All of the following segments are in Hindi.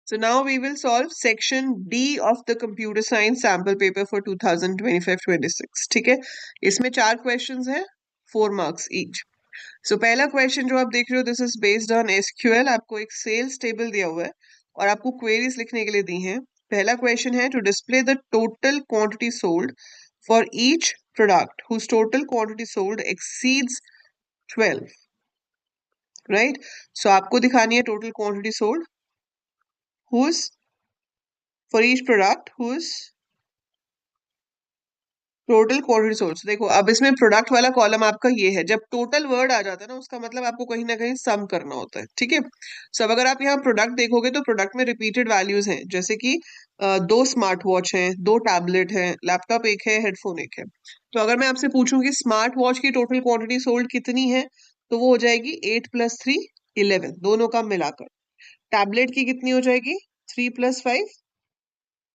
So now we will solve section D of the computer science sample paper for 2025-26. ठीक है, इसमें 4 questions हैं, 4 marks each. So पहला question जो आप देख रहे हो, this is based on SQL. आपको एक sales table दिया हुआ है और आपको queries लिखने के लिए दी हैं. पहला question है to display the total quantity sold for each product whose total quantity sold exceeds 12. Right? So आपको दिखानी है total quantity sold whose for each product whose total quantity sold. देखो अब इसमें प्रोडक्ट वाला कॉलम आपका ये है. जब टोटल वर्ड आ जाता है ना, उसका मतलब आपको कहीं ना कहीं सम करना होता है. ठीक है. सब अगर आप यहाँ प्रोडक्ट देखोगे तो प्रोडक्ट में रिपीटेड वैल्यूज हैं, जैसे कि 2 स्मार्ट वॉच हैं, 2 टैबलेट हैं, लैपटॉप एक है, हेडफोन एक है. तो अगर मैं आपसे पूछूं कि स्मार्ट वॉच की टोटल क्वांटिटी सोल्ड कितनी है, तो वो हो जाएगी 8 + 3 11, दोनों का मिलाकर. टैबलेट की कितनी हो जाएगी? 3 + 5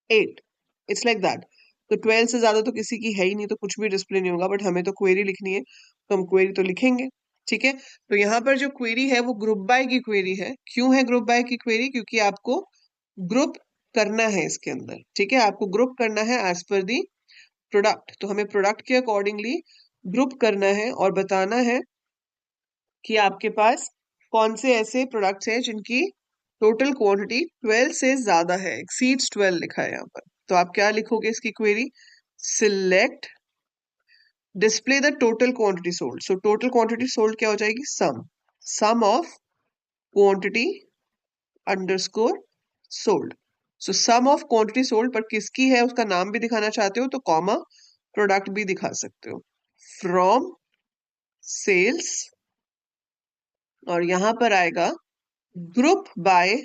8. It's like that. तो 12 से ज्यादा तो किसी की है ही नहीं, तो कुछ भी डिस्प्ले नहीं होगा. बट हमें तो क्वेरी लिखनी है, तो हम क्वेरी तो लिखेंगे. ठीक है. तो यहाँ पर जो क्वेरी है वो ग्रुप बाय की क्वेरी है. क्यों है ग्रुप बाय की क्वेरी? क्योंकि आपको ग्रुप करना है इसके अंदर. ठीक है, आपको ग्रुप करना है एज पर दी प्रोडक्ट. तो हमें प्रोडक्ट के अकॉर्डिंगली ग्रुप करना है और बताना है कि आपके पास कौन से ऐसे प्रोडक्ट्स हैं जिनकी टोटल क्वांटिटी 12 से ज्यादा है. एक्सीड्स 12 लिखा है यहाँ पर. तो आप क्या लिखोगे इसकी query? Select display the total quantity sold. So total quantity sold क्या हो जाएगी? Sum of quantity underscore sold. So sum of quantity sold पर किसकी है उसका नाम भी दिखाना चाहते हो तो कॉमा प्रोडक्ट भी दिखा सकते हो. फ्रॉम सेल्स और यहां पर आएगा ग्रुप बाय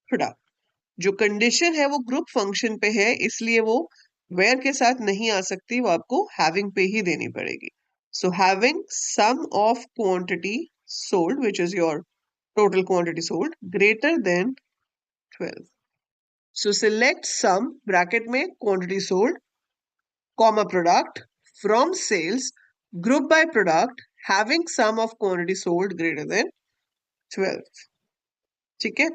प्रोडक्ट. जो कंडीशन है वो ग्रुप फंक्शन पे है, इसलिए वो वेयर के साथ नहीं आ सकती, वो आपको हैविंग पे ही देनी पड़ेगी. So having sum of quantity sold which is your total quantity sold greater than 12. So select sum bracket में quantity sold comma product from sales group by product having sum of quantity sold greater than 12. ठीक है.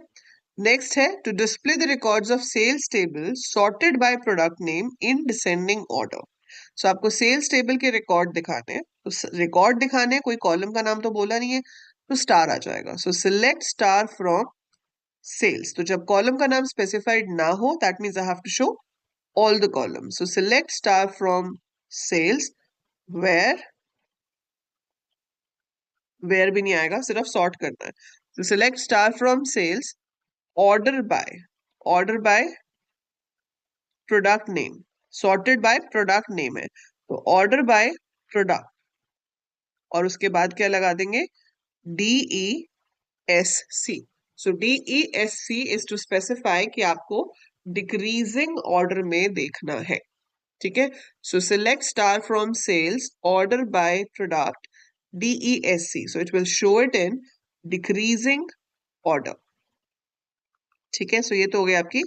नेक्स्ट है to display the records of sales table sorted by product name in descending order. So आपको सेल्स टेबल के रिकॉर्ड दिखाने हैं. तो रिकॉर्ड दिखाने, कोई कॉलम का नाम तो बोला नहीं है, तो स्टार आ जाएगा. So select star from sales. तो जब कॉलम का नाम स्पेसिफाइड ना हो, that means I have to show all the column. So select star from sales where भी नहीं आएगा, सिर्फ सॉर्ट करना है. तो select star from sales order by product name. Sorted by product name है, तो ऑर्डर बाय प्रोडक्ट. और उसके बाद क्या लगा देंगे? DESC. So DESC is to specify कि आपको डिक्रीजिंग ऑर्डर में देखना है. ठीक है. So select star from sales order by product DESC. So it will show it in decreasing order. ठीक है. सो ये तो हो गई आपकी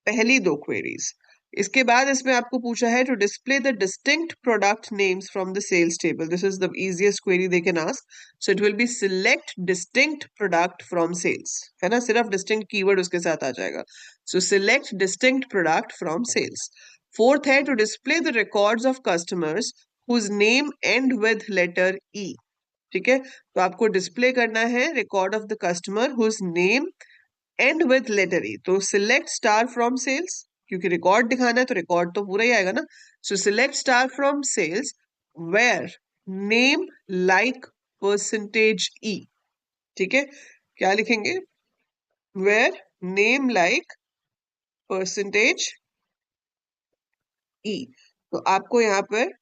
पहली 2 क्वेरीज. इसके बाद इसमें आपको पूछा है to display the distinct product names from the sales table. This is the easiest query they can ask. So it will be select distinct product from sales. है ना, सिर्फ डिस्टिंक्ट कीवर्ड उसके साथ आ जाएगा. So select distinct product from sales. Fourth है to display the records of customers whose name end with letter E. ठीक है. तो आपको डिस्प्ले करना है record of the customer whose name end with letter E. तो सिलेक्ट स्टार फ्रॉम सेल्स, क्योंकि रिकॉर्ड दिखाना है तो रिकॉर्ड तो पूरा ही आएगा ना. So select star from sales where name like percentage E. ठीक है. क्या लिखेंगे? Where name like percentage E. तो आपको यहाँ पर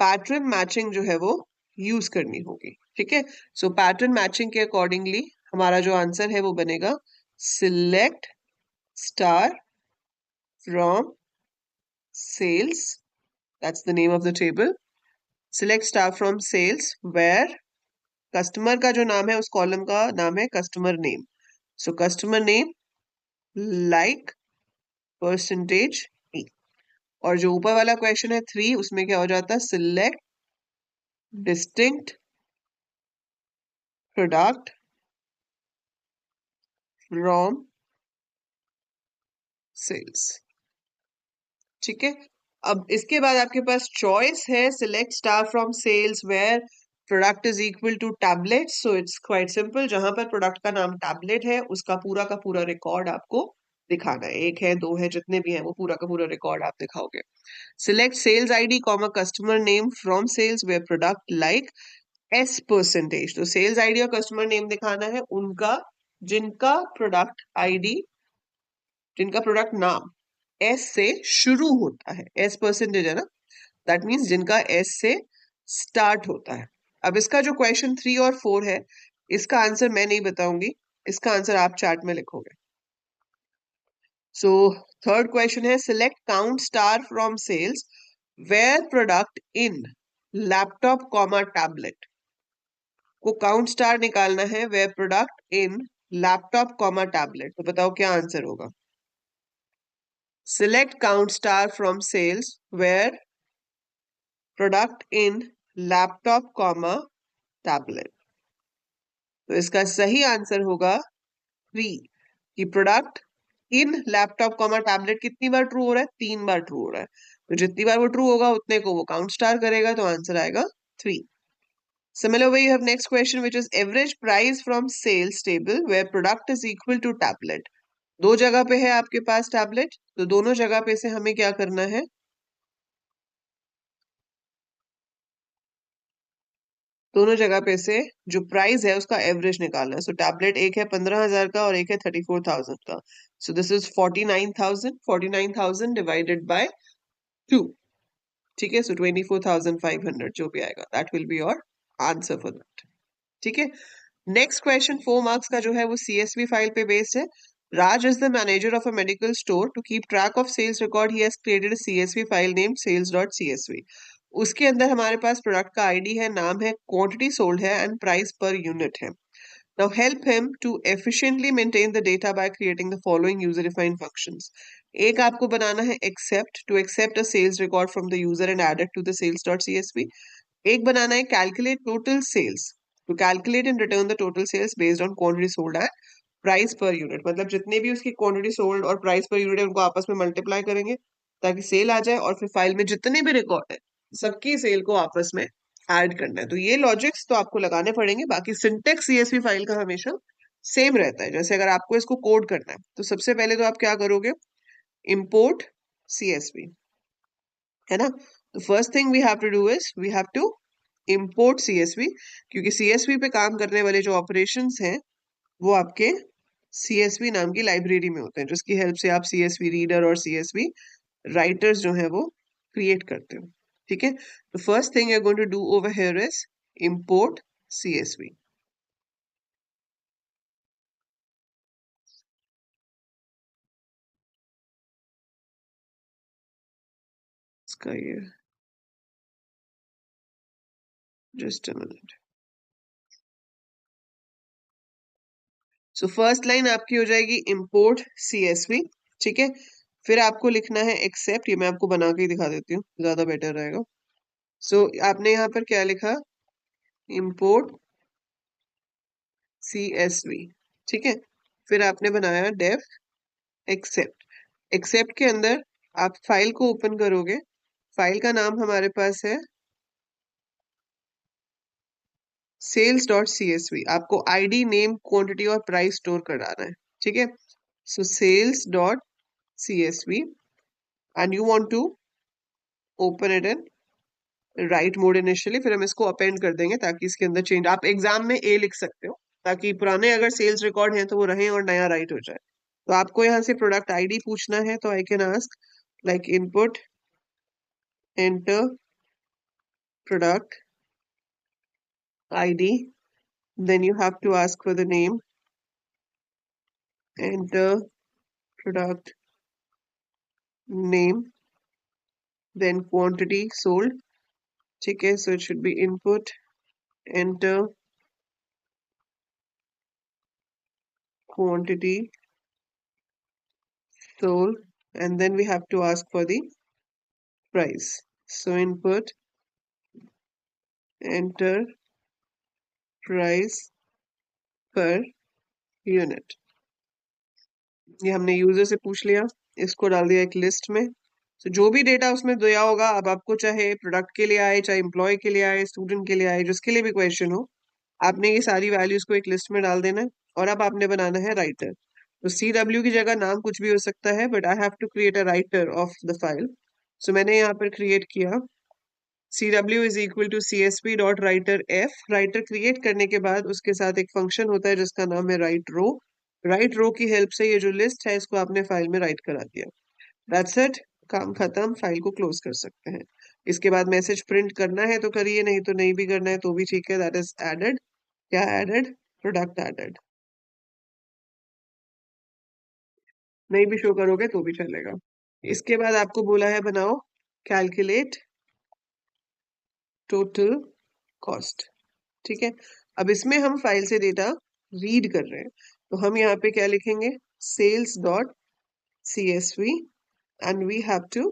पैटर्न मैचिंग जो है वो यूज करनी होगी. ठीक है. सो पैटर्न मैचिंग के अकॉर्डिंगली हमारा जो आंसर है वो बनेगा select star from sales. That's the name of the table. Select star from sales where customer का जो नाम है उस कॉलम का नाम है customer name. So customer name like percentage E. और जो ऊपर वाला क्वेश्चन है 3, उसमें क्या हो जाता है? Select distinct product from sales. ठीक है, अब इसके बाद आपके पास चॉइस है, select star from sales where product is equal to tablet. So it's quite simple, जहां पर प्रोडक्ट का नाम टैबलेट है उसका पूरा रिकॉर्ड आपको दिखाना है। एक है, दो है, जितने भी हैं वो पूरा का पूरा रिकॉर्ड आप दिखाओगे। Select sales ID comma customer name from sales where product like S percentage. तो सेल्स आईडी और कस्टमर नेम दिखाना है उनका जिनका प्रोडक्ट आईडी, जिनका प्रोडक्ट नाम एस से शुरू होता है। एस परसेंटेज है ना, दैट मीन्स जिनका एस से स्टार्ट होता है। अब इसका जो क्वेश्चन 3 और 4 है, इसका आंसर मैं नहीं बताऊंगी, इसका आंसर आप चार्ट में लिखोगे। सो थर्ड क्वेश्चन है, select count star from sales where product in laptop comma tablet को काउंट स्टार निकालना है, where product in laptop comma tablet. तो बताओ क्या आंसर होगा। Select count star from sales where product in laptop comma tablet. तो इसका सही आंसर होगा 3, कि product in laptop comma tablet कितनी बार ट्रू हो रहा है, 3 बार ट्रू हो रहा है। तो जितनी बार वो ट्रू होगा उतने को वो काउंट स्टार करेगा, तो आंसर आएगा 3। Similar way, you have next question, which is average price from sales table where product is equal to tablet. दो जगह पे है आपके पास टैबलेट, तो दोनों जगह पे से हमें क्या करना है, दोनों जगह पे से जो प्राइस है उसका एवरेज निकालना है। सो टैबलेट एक है 15,000 का और एक है 34,000 का। So this is 49,000, 49,000 divided by 2। ठीक है, सो 24,500 जो भी आएगा, that will be your answer for that. ठीक है, नेक्स्ट क्वेश्चन 4 मार्क्स का जो है वो सीएसवी फाइल पे बेस्ड है। Raj is the manager of a medical store. To keep track of sales record, he has created a CSV file named sales.csv. उसके अंदर हमारे पास प्रोडक्ट का आईडी है, नाम है, क्वांटिटी सोल्ड है एंड प्राइस पर यूनिट है। Now help him to efficiently maintain the data by creating the following user-defined functions. एक आपको बनाना है accept, to accept a sales record from the user and add it to the sales.csv. एक बनाना है calculate total sales, to calculate and return the total sales based on quantity sold at price per unit. मतलब जितने भी उसकी क्वांटिटी सोल्ड और प्राइस पर यूनिट है उनको आपस में मल्टीप्लाई करेंगे ताकि सेल आ जाए, और फिर फाइल में जितने भी रिकॉर्ड है सबकी सेल को आपस में ऐड करना है। तो ये लॉजिक्स तो आपको लगाने पड़ेंगे, बाकी सिंटेक्स सीएसवी फाइल का हमेशा सेम रहता है। जैसे अगर आपको इसको कोड करना है तो सबसे पहले तो आप क्या करोगे, इंपोर्ट सीएसवी, है ना। तो first thing we have to do is we have to import CSV, क्योंकि सीएसवी पे काम करने वाले जो ऑपरेशंस हैं वो आपके सीएसवी नाम की लाइब्रेरी में होते हैं, जिसकी हेल्प से आप सीएसवी रीडर और सीएसवी राइटर्स जो है वो क्रिएट करते हो। ठीक है, तो first thing you are going to do over here is import CSV. इसका ये just a minute. So first line आपकी हो जाएगी इंपोर्ट सीएसवी। ठीक है, फिर आपको लिखना है एक्सेप्ट। ये मैं आपको बना के ही दिखा देती हूँ, ज्यादा बेटर रहेगा। सो आपने यहाँ पर क्या लिखा, इंपोर्ट सीएसवी। ठीक है, फिर आपने बनाया डेफ एक्सेप्ट। एक्सेप्ट के अंदर आप फाइल को ओपन करोगे, फाइल का नाम हमारे पास है sales.csv। आपको आईडी, नेम, क्वांटिटी और प्राइस स्टोर कराना है। ठीक है, so sales.csv and you want to open it in write mode initially. फिर हम इसको अपेंड कर देंगे ताकि इसके अंदर चेंज, आप एग्जाम में ए लिख सकते हो ताकि पुराने अगर सेल्स रिकॉर्ड हैं तो वो रहे और नया राइट हो जाए। तो आपको यहाँ से प्रोडक्ट आईडी पूछना है, तो I can ask like input enter product ID, then you have to ask for the name, enter product name, then quantity sold. ठीक है, so it should be input, enter quantity sold, and then we have to ask for the price. So input, enter price per unit. ये हमने यूजर से पूछ लिया, इसको डाल दिया एक लिस्ट में। तो जो भी डेटा उसमें दिया होगा, अब आपको चाहे प्रोडक्ट के लिए आए, चाहे एम्प्लॉय के लिए आए, स्टूडेंट के लिए आए, जिसके लिए भी क्वेश्चन हो, आपने ये सारी वैल्यूज को एक लिस्ट में डाल देना है। और अब आपने बनाना है राइटर। तो CW की जगह नाम कुछ भी हो सकता है, but I have to create a writer of the file. So मैंने यहाँ पर क्रिएट किया CW is equal to CSV dot writer F. Writer create करने के बाद उसके साथ एक फंक्शन होता है जिसका नाम है राइट रो। राइट रो की हेल्प से ये जो लिस्ट है इसको आपने फाइल में राइट करा दिया। दैट्स इट, काम खत्म, फाइल को क्लोज कर सकते हैं। इसके बाद मैसेज प्रिंट करना है तो करिए, नहीं तो नहीं भी करना है तो भी ठीक है। That is added. क्या एडेड? Product added. नहीं भी शो करोगे तो भी चलेगा। इसके बाद आपको बोला है बनाओ कैलकुलेट टोटल कॉस्ट। ठीक है। अब इसमें हम फाइल से डेटा रीड कर रहे हैं, तो हम यहाँ पे क्या लिखेंगे? Sales dot CSV and we have to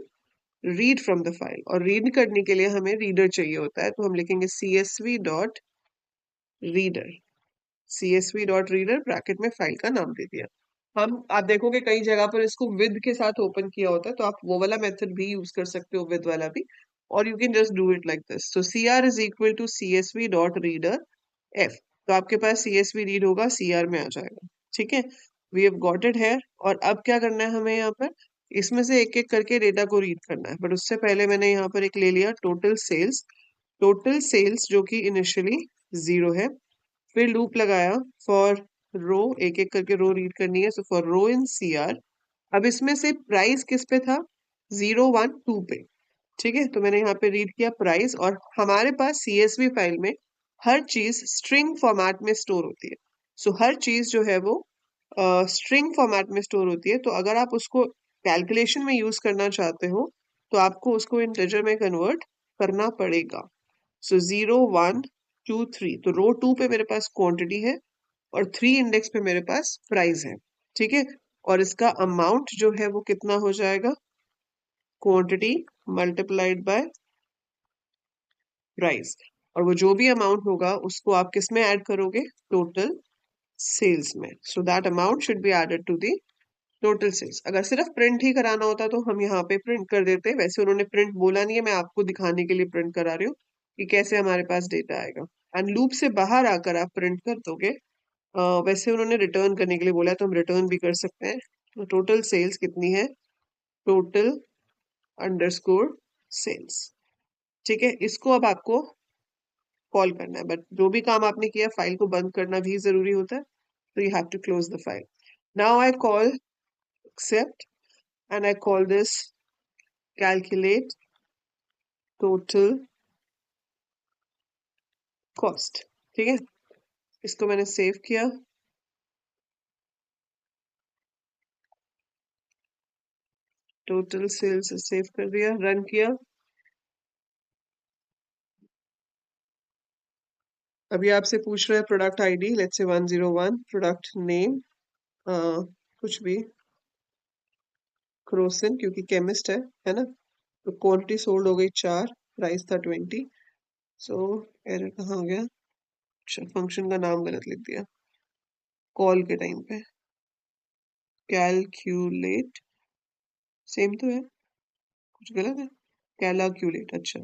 read from the file. और रीड करने के लिए हमें रीडर चाहिए होता है, तो हम लिखेंगे CSV dot reader. CSV dot reader bracket में फाइल का नाम दे दिया। हम आप देखोगे कई जगह पर इसको विद के साथ ओपन किया होता है, तो आप वो वाला मेथड भी यूज कर सकते हो, विद वाला भी। और you can just do it like this. So CR is equal to CSV dot reader F। तो आपके पास CSV रीड होगा, CR में आ जाएगा। ठीक है, वी हैव गॉट इट है। और अब क्या करना है हमें यहाँ पर? इसमें से एक एक करके डेटा को रीड करना है, बट उससे पहले मैंने यहाँ पर एक ले लिया टोटल सेल्स। टोटल सेल्स जो कि इनिशियली 0 है। फिर लूप लगाया फॉर रो, एक एक करके रो रीड करनी है। So for row in CR। अब इसमें से प्राइस किस पे था? 0 1 2 पे। ठीक है, तो मैंने यहाँ पे रीड किया प्राइस। और हमारे पास CSV फाइल में हर चीज स्ट्रिंग फॉर्मेट में स्टोर होती है। सो हर चीज जो है वो स्ट्रिंग फॉर्मेट में स्टोर होती है। तो अगर आप उसको कैलकुलेशन में यूज करना चाहते हो तो आपको उसको इंटीजर में कन्वर्ट करना पड़ेगा। सो 0 1 2 3, तो रो 2 पे मेरे पास क्वांटिटी है और 3 इंडेक्स पे मेरे पास प्राइस है। ठीक है, और इसका अमाउंट जो है वो कितना हो जाएगा? Quantity multiplied by price. और वो जो भी अमाउंट होगा उसको आप किस में ऐड करोगे? टोटल सेल्स में। So that amount should be added to the total sales. अगर सिर्फ प्रिंट ही कराना होता तो हम यहाँ पे प्रिंट कर देते। वैसे उन्होंने प्रिंट बोला नहीं है, मैं आपको दिखाने के लिए प्रिंट करा रही हूँ कि कैसे हमारे पास डेटा आएगा। एंड लूप से बाहर आकर आप प्रिंट कर दोगे। वैसे उन्होंने रिटर्न करने के लिए बोला है, तो हम रिटर्न भी कर सकते हैं। तो टोटल सेल्स कितनी है? Total underscore sales. ठीक है, इसको अब आपको कॉल करना है, बट जो भी काम आपने किया फाइल को बंद करना भी जरूरी होता है। तो you have to close the file. Now I call except and I call this calculate total cost। ठीक है, इसको मैंने सेव किया। टोटल सेल्स सेव कर दिया, रन किया। अभी आपसे पूछ रहा है product ID, let's say 101। Product name कुछ भी, क्रोसिन, क्योंकि केमिस्ट है ना। तो क्वांटिटी सोल्ड हो गई 4, प्राइस था 20। सो एरर कहाँ हो गया? अच्छा, फंक्शन का नाम गलत लिख दिया कॉल के टाइम पे। कैलक्यूलेट सेम तो है, कुछ गलत है? कैलक्यूलेट, अच्छा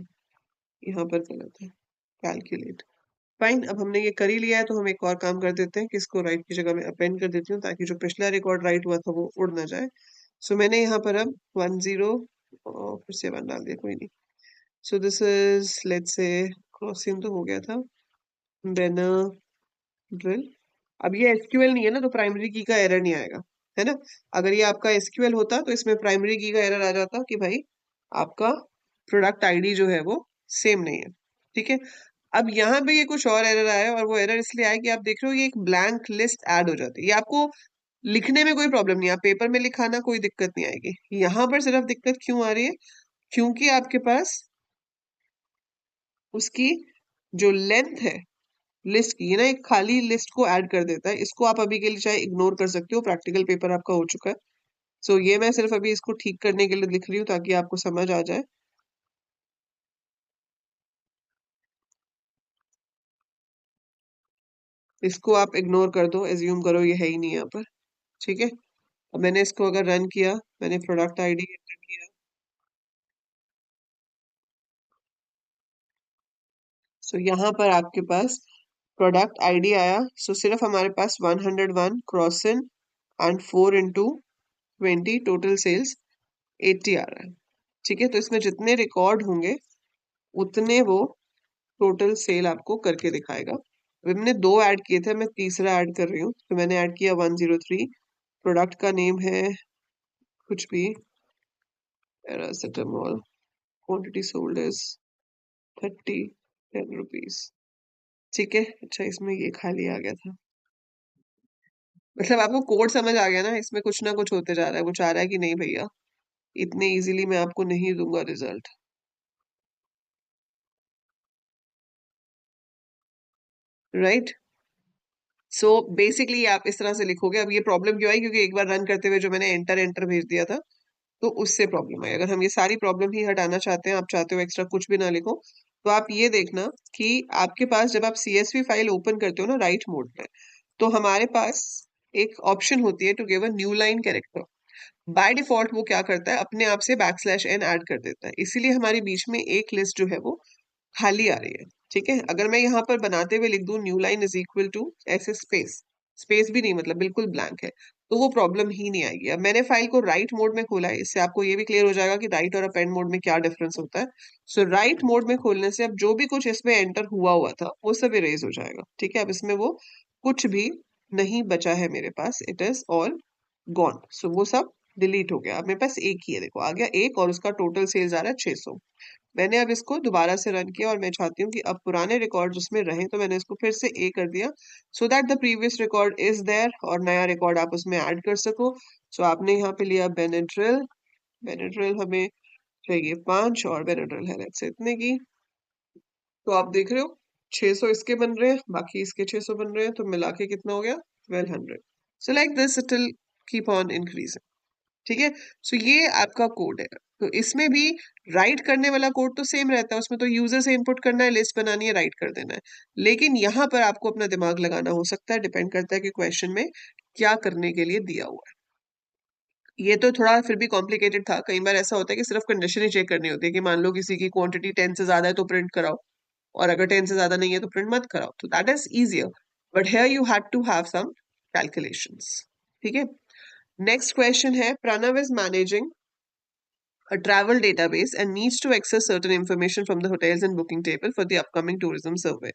यहाँ पर गलत है, कैलकुलेट। फाइन, अब हमने ये कर ही लिया है तो हम एक और काम कर देते हैं कि इसको राइट की जगह में अपेंड कर देती हूँ, ताकि जो पिछला रिकॉर्ड राइट हुआ था वो उड़ ना जाए। सो मैंने यहाँ पर अब 10 और फिर से 1 डाल दिया, कोई नहीं। So this is let's say crossing तो हो गया था, देन ड्रिल। अब ये एसक्यूएल नहीं है ना, तो प्राइमरी की का एरर नहीं आएगा, है ना। अगर ये आपका एसक्यूएल होता तो इसमें प्राइमरी की का एरर आ जाता कि भाई आपका प्रोडक्ट आईडी जो है वो सेम नहीं है। ठीक है, अब यहाँ पे ये कुछ और एरर आया है, और वो एरर इसलिए आया कि आप देख रहे हो ये एक ब्लैंक लिस्ट ऐड हो जाती है। ये आपको लिखने में कोई प्रॉब्लम नहीं है, आप पेपर में लिखाना कोई दिक्कत नहीं आएगी। यहाँ पर सिर्फ दिक्कत क्यों आ रही है? क्योंकि आपके पास उसकी जो लेंथ है लिस्ट की, ये ना एक खाली लिस्ट को ऐड कर देता है। इसको आप अभी के लिए चाहे इग्नोर कर सकते हो, प्रैक्टिकल पेपर आपका हो चुका है। सो ये मैं सिर्फ अभी इसको ठीक करने के लिए लिख रही हूँ ताकि आपको समझ आ जाए। इसको आप इग्नोर कर दो, एज्यूम करो ये है ही नहीं यहाँ पर। ठीक है, अब मैंने इसको अगर रन किया, मैंने प्रोडक्ट आईडी एंटर किया, सो यहाँ पर आपके पास प्रोडक्ट आईडी आया। सो सिर्फ हमारे पास 101 cross in and 4 into 20 total sales 80 आ रहा है। ठीक है, तो इसमें जितने रिकॉर्ड होंगे उतने वो टोटल सेल आपको करके दिखाएगा। अभी मैंने 2 ऐड किए थे, मैं तीसरा ऐड कर रही हूँ। तो मैंने ऐड किया 103। प्रोडक्ट का नेम है कुछ भी, paracetamol, quantity sold is 10 rupees. ठीक है, अच्छा इसमें ये खाली आ गया था। मतलब आपको कोड समझ आ गया ना, इसमें कुछ ना कुछ होते जा रहा है। वो चाह रहा है कि नहीं भैया, इतने इजीली मैं आपको नहीं दूंगा रिजल्ट, राइट। सो बेसिकली आप इस तरह से लिखोगे। अब ये प्रॉब्लम क्यों आई, क्योंकि एक बार रन करते हुए जो मैंने एंटर एंटर भेज दिया था, तो उससे प्रॉब्लम आई। अगर हम ये सारी प्रॉब्लम ही हटाना चाहते हैं, आप चाहते हो एक्स्ट्रा कुछ भी ना लिखो, तो आप ये देखना कि आपके पास जब आप CSV फाइल ओपन करते हो ना राइट मोड में, तो हमारे पास एक ऑप्शन होती है to give a new line character. By default वो क्या करता है, अपने आप से \n ऐड कर देता है, इसीलिए हमारे बीच में एक लिस्ट जो है वो खाली आ रही है। ठीक है, अगर मैं यहाँ पर बनाते हुए लिख दूं new line is equal to ऐसे स्पेस, स्पेस भी नहीं, मतलब बिल्कुल ब्लैंक है, तो वो प्रॉब्लम ही नहीं आएगी। अब मैंने फाइल को राइट मोड में खोला है, इससे आपको ये भी क्लियर हो जाएगा कि राइट और अपेंड मोड में क्या डिफरेंस होता है। सो राइट मोड में खोलने से अब जो भी कुछ इसमें एंटर हुआ हुआ था वो सब इरेज हो जाएगा। ठीक है, अब इसमें वो कुछ भी नहीं बचा है मेरे पास, इट इज ऑल गॉन। सो वो सब डिलीट हो गया। अब मेरे पास एक ही है, देखो आ गया एक, और उसका टोटल सेल्स आ रहा है 600। मैंने अब इसको दोबारा से रन किया और मैं चाहती हूँ कि अब पुराने रिकॉर्ड उसमें रहें, तो मैंने इसको फिर से ए कर दिया, so that the previous record is there और नया रिकॉर्ड आप उसमें ऐड कर सको। सो आपने यहाँ पे लिया बेनेड्रिल। बेनेड्रिल हमें चाहिए 5 और बेनेड्रिल है लेट्स से इतने की। तो आप देख रहे हो 600 इसके बन रहे हैं, बाकी इसके 600 बन रहे हैं, तो मिला के कितना हो गया 1200। So like this it will keep on increasing. ठीक है, सो ये आपका कोड है। तो इसमें भी राइट करने वाला कोड तो सेम रहता है, उसमें तो यूजर से इनपुट करना है, लिस्ट बनानी है, राइट कर देना है। लेकिन यहाँ पर आपको अपना दिमाग लगाना हो सकता है, डिपेंड करता है कि क्वेश्चन में क्या करने के लिए दिया हुआ है। ये तो थोड़ा फिर भी कॉम्प्लिकेटेड था। कई बार ऐसा होता है कि सिर्फ कंडीशन ही चेक करनी होती है कि मान लो किसी की क्वांटिटी 10 से ज्यादा है तो प्रिंट कराओ, और अगर 10 से ज्यादा नहीं है तो प्रिंट मत कराओ, तो that is easier. But here you had to have some calculations. ठीक है, नेक्स्ट क्वेश्चन है, Pranav is managing a travel database and needs to access certain information from the hotels and booking table for the upcoming tourism survey.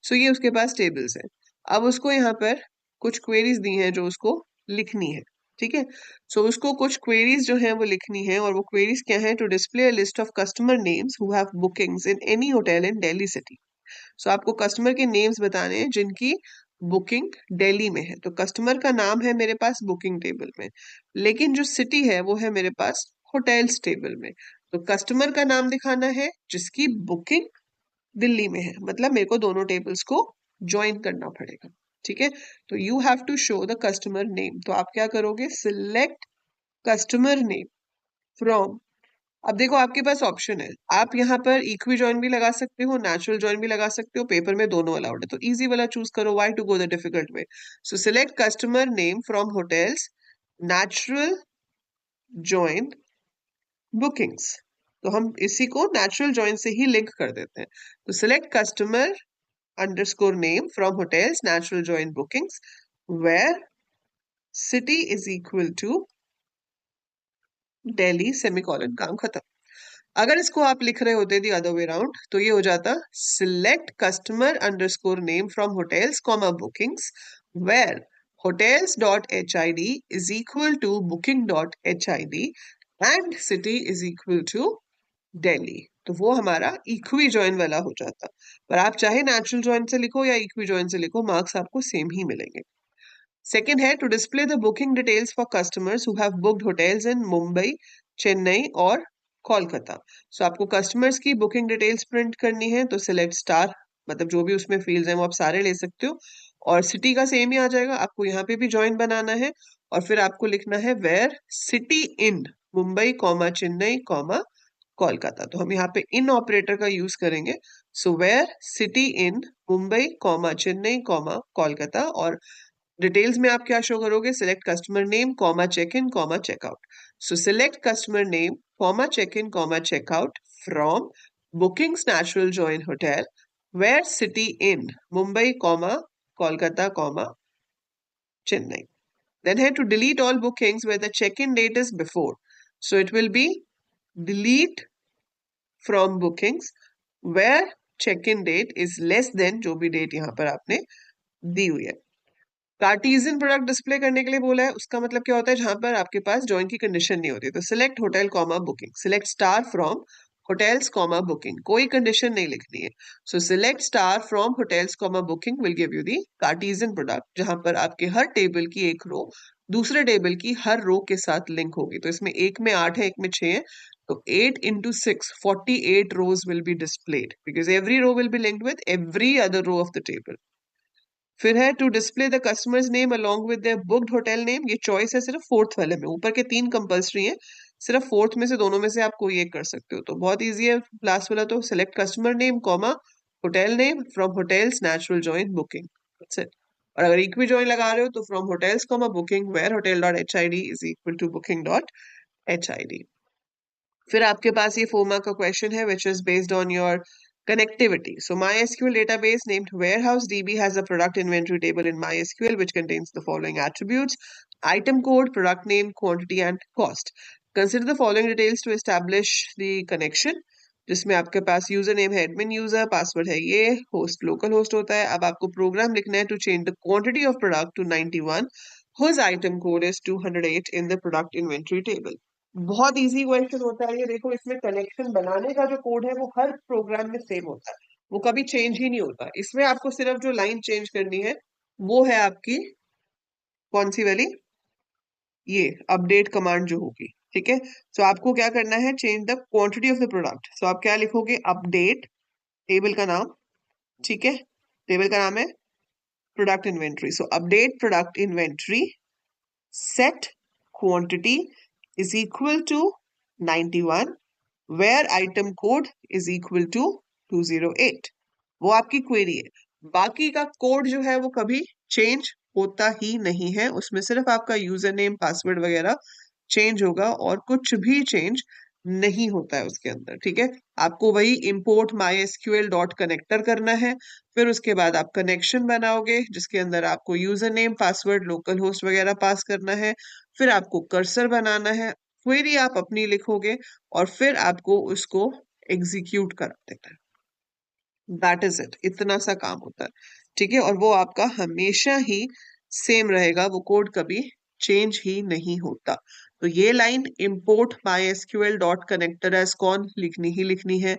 So ये उसके पास tables है। अब उसको यहाँ पर कुछ queries दी हैं जो उसको लिखनी है। ठीक है, so उसको कुछ queries जो हैं वो लिखनी है, और वो queries क्या हैं, to display a list of customer names who have bookings in any hotel in Delhi city. So आपको कस्टमर के नेम्स बताने हैं जिनकी बुकिंग दिल्ली में है। तो कस्टमर का नाम है मेरे पास बुकिंग टेबल में, लेकिन जो सिटी है वो है मेरे पास होटल्स टेबल में। तो कस्टमर का नाम दिखाना है जिसकी बुकिंग दिल्ली में है, मतलब मेरे को दोनों टेबल्स को ज्वाइन करना पड़ेगा। ठीक है, तो you have to show the customer name. तो आप क्या करोगे, सिलेक्ट कस्टमर नेम फ्रॉम। अब देखो आपके पास ऑप्शन है, आप यहाँ पर इक्वी जॉइन भी लगा सकते हो, नेचुरल जॉइन भी लगा सकते हो, पेपर में दोनों अलाउड है, तो इजी वाला चूज करो। Why to go the difficult way. So select customer name from hotels natural join bookings. तो हम इसी को नेचुरल जॉइन से ही लिंक कर देते हैं। तो select customer underscore name from hotels natural join bookings where city is equal to Delhi semicolon, काम खत्म। अगर इसको आप लिख रहे होते दी अदर वे राउंड, तो ये हो जाता select customer underscore name from hotels comma bookings where hotels dot hid is equal to booking dot hid and city is equal to Delhi। तो वो हमारा इक्वी जॉइन वाला हो जाता। पर आप चाहे नेचुरल जॉइन से लिखो या इक्वी जॉइन से लिखो, मार्क्स आपको सेम ही मिलेंगे। सेकेंड है, to display the booking details for customers who have booked hotels in Mumbai, Chennai और कोलकाता। सो आपको कस्टमर्स की बुकिंग डिटेल्स प्रिंट करनी है, तो सिलेक्ट स्टार, मतलब जो भी उसमें फील्ड्स हैं वो आप सारे ले सकते हो, और सिटी का सेम ही आ जाएगा। आपको यहाँ पे भी ज्वाइन बनाना है, और फिर आपको लिखना है where city in Mumbai comma Chennai comma Kolkata. तो हम यहाँ पे इन ऑपरेटर का यूज करेंगे। So where city in Mumbai comma Chennai comma Kolkata, और डिटेल्स में आप क्या शो करोगे? Select customer name comma check in comma checkout. So select customer name comma check in comma checkout from bookings natural join hotel where city in Mumbai comma Kolkata comma Chennai. Then here to delete all bookings where the check-in date is before. So it will be delete from bookings where check-in date is less than जो भी डेट यहाँ पर आपने दी हुई है. कार्टीजियन प्रोडक्ट डिस्प्ले करने के लिए बोला है, उसका मतलब क्या होता है? जहां पर आपके पास ज्वाइन की कंडीशन नहीं होती. तो select hotel comma booking, select star from hotels comma booking, कोई कंडीशन नहीं लिखनी है. So select star from hotels comma booking will give you the Cartesian product जहां पर आपके हर टेबल की एक रो दूसरे टेबल की हर रो के साथ लिंक होगी. तो इसमें एक में 8 है, एक में 6 है. तो 8 into 6 48 rows will be displayed because every row will be linked with every other row of the table. फिर है to display the customers name along with their booked hotel name. ये चॉइस है सिर्फ फोर्थ वाले में, ऊपर के 3 कंपल्सरी हैं, सिर्फ फोर्थ में से दोनों में से आप कोई एक कर सकते हो. तो बहुत इजी है. लास्ट वाला तो select customer name comma hotel name from hotels natural join booking. That's it. और अगर इक्वी जॉइन लगा रहे हो तो from hotels comma booking where hotel dot H I D is equal to booking dot H I D. फिर आपके पास ये 4 मार्क का क्वेश्चन है which is based on your connectivity. So MySQL database named Warehouse DB has a product inventory table in MySQL which contains the following attributes: item code, product name, quantity and cost. Consider the following details to establish the connection. जिसमें आपके पास यूजर नेम है एडमिन यूजर, पासवर्ड है ये, होस्ट लोकल होस्ट होता है. अब आपको प्रोग्राम लिखना है to change the quantity of product to 91 whose item code is 208 in the product inventory table. बहुत इजी क्वेश्चन होता है ये. देखो इसमें कनेक्शन बनाने का जो कोड है वो हर प्रोग्राम में सेम होता है, वो कभी चेंज ही नहीं होता. इसमें आपको सिर्फ जो लाइन चेंज करनी है वो है आपकी कौन सी वाली? ये अपडेट कमांड जो होगी. ठीक है. सो आपको क्या करना है? Change the quantity of the product. So आप क्या लिखोगे? अपडेट टेबल का नाम. ठीक है. टेबल का नाम है product inventory. So update product inventory set quantity is equal to 91 where item code is equal to 208. वो आपकी क्वेरी है. बाकी का कोड जो है वो कभी चेंज होता ही नहीं है, उसमें सिर्फ आपका यूजर नेम पासवर्ड वगैरह चेंज होगा और कुछ भी चेंज नहीं होता है उसके अंदर. ठीक है. आपको वही import mysql डॉट कनेक्टर करना है. फिर उसके बाद आप कनेक्शन बनाओगे जिसके अंदर आपको user name password local host वगैरह पास करना है. फिर आपको कर्सर बनाना है, क्वेरी आप अपनी लिखोगे और फिर आपको उसको एग्जीक्यूट करा देना है. That is it. इतना सा काम होता है. ठीक है. और वो आपका हमेशा ही सेम रहेगा, वो कोड कभी चेंज ही नहीं होता. तो ये line import mysql dot connector as con लिखनी ही लिखनी है.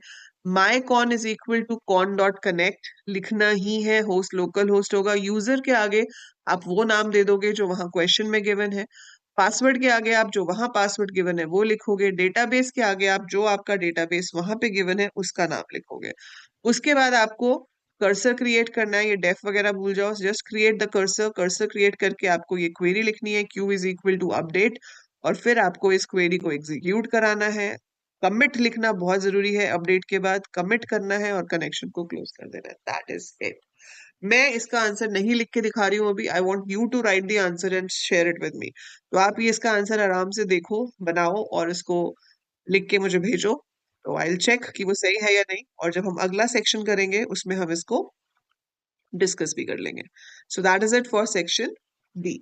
My con is equal to con dot connect लिखना ही है. होस्ट लोकल होस्ट होगा. यूजर के आगे आप वो नाम दे दोगे जो वहां क्वेश्चन में गिवन है. पासवर्ड के आगे आप जो वहां पासवर्ड गिवन है वो लिखोगे. डेटाबेस के आगे आप जो आपका डेटाबेस वहां पे गिवन है उसका नाम लिखोगे. उसके बाद आपको कर्सर क्रिएट करना है. ये डेफ वगैरह भूल जाओ. Just create the cursor. Cursor create करके आपको ये क्वेरी लिखनी है Q is equal to update और फिर आपको इस क्वेरी को एग्जीक्यूट कराना है. कमिट लिखना बहुत जरूरी है. अपडेट के बाद कमिट करना है और कनेक्शन को क्लोज कर देना है. That is it. मैं इसका आंसर नहीं लिख के दिखा रही हूँ अभी. I want you to write the answer and share it with me. तो आप ये इसका आंसर आराम से देखो, बनाओ और इसको लिख के मुझे भेजो. तो आई विल चेक कि वो सही है या नहीं. और जब हम अगला सेक्शन करेंगे उसमें हम इसको डिस्कस भी कर लेंगे. So that is it for section B.